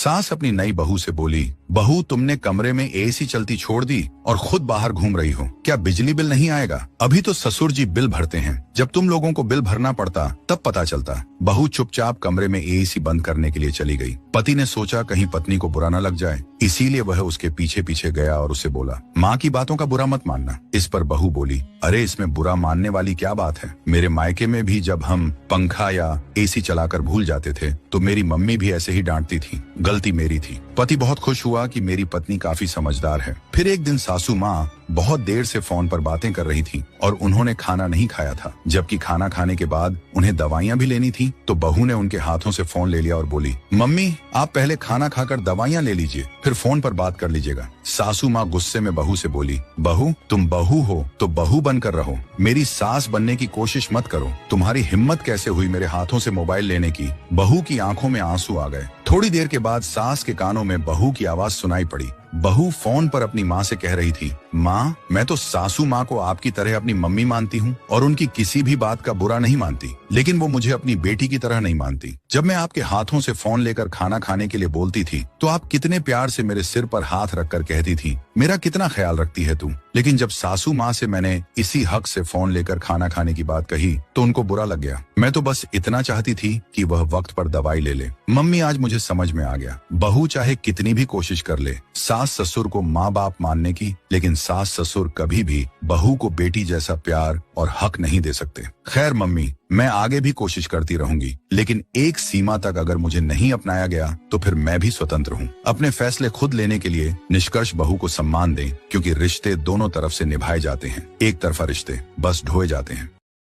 सास अपनी नई बहू से बोली, बहू तुमने कमरे में एसी चलती छोड़ दी और खुद बाहर घूम रही हो, क्या बिजली बिल नहीं आएगा? अभी तो ससुर जी बिल भरते हैं, जब तुम लोगों को बिल भरना पड़ता तब पता चलता। बहू चुपचाप कमरे में एसी बंद करने के लिए चली गई। पति ने सोचा कहीं पत्नी को बुरा न लग जाए, इसीलिए वह उसके पीछे पीछे गया और उसे बोला, माँ की बातों का बुरा मत मानना। इस पर बहू बोली, अरे इसमें बुरा मानने वाली क्या बात है? मेरे मायके में भी जब हम पंखा या एसी चलाकर भूल जाते थे तो मेरी मम्मी भी ऐसे ही डांटती थी, गलती मेरी थी। पति बहुत खुश हुआ कि मेरी पत्नी काफी समझदार है। फिर एक दिन सासू माँ बहुत देर से फोन पर बातें कर रही थी और उन्होंने खाना नहीं खाया था, जबकि खाना खाने के बाद उन्हें दवाइयाँ भी लेनी थी। तो बहू ने उनके हाथों से फोन ले लिया और बोली, मम्मी आप पहले खाना खाकर दवाइयाँ ले लीजिए, फिर फोन पर बात कर लीजिएगा। सासू माँ गुस्से में बहू से बोली, बहू तुम बहू हो तो बहू बनकर रहो, मेरी सास बनने की कोशिश मत करो। तुम्हारी हिम्मत कैसे हुई मेरे हाथों से मोबाइल लेने की? बहू की आंखों में आंसू आ गए। थोड़ी देर के बाद सास के कानों में बहू की आवाज सुनाई पड़ी। बहू फोन पर अपनी माँ से कह रही थी, माँ मैं तो सासू माँ को आपकी तरह अपनी मम्मी मानती हूँ और उनकी किसी भी बात का बुरा नहीं मानती, लेकिन वो मुझे अपनी बेटी की तरह नहीं मानती। जब मैं आपके हाथों से फोन लेकर खाना खाने के लिए बोलती थी तो आप कितने प्यार से मेरे सिर पर हाथ रखकर कहती थी, मेरा कितना ख्याल रखती है तू। लेकिन जब सासू माँ से मैंने इसी हक से फोन लेकर खाना खाने की बात कही तो उनको बुरा लग गया। मैं तो बस इतना चाहती थी कि वह वक्त पर दवाई ले ले। मम्मी आज मुझे समझ में आ गया, बहू चाहे कितनी भी कोशिश कर ले सास ससुर को माँ बाप मानने की, लेकिन सास ससुर कभी भी बहू को बेटी जैसा प्यार और हक नहीं दे सकते। खैर मम्मी, मैं आगे भी कोशिश करती रहूंगी, लेकिन एक सीमा तक अगर मुझे नहीं अपनाया गया तो फिर मैं भी स्वतंत्र हूँ। अपने फैसले खुद लेने के लिए निष्कर्ष बहू को सम्मान दें, क्योंकि रिश्ते दोनों तरफ से निभाए जाते हैं, एक तरफा रिश्ते बस ढोए जाते हैं।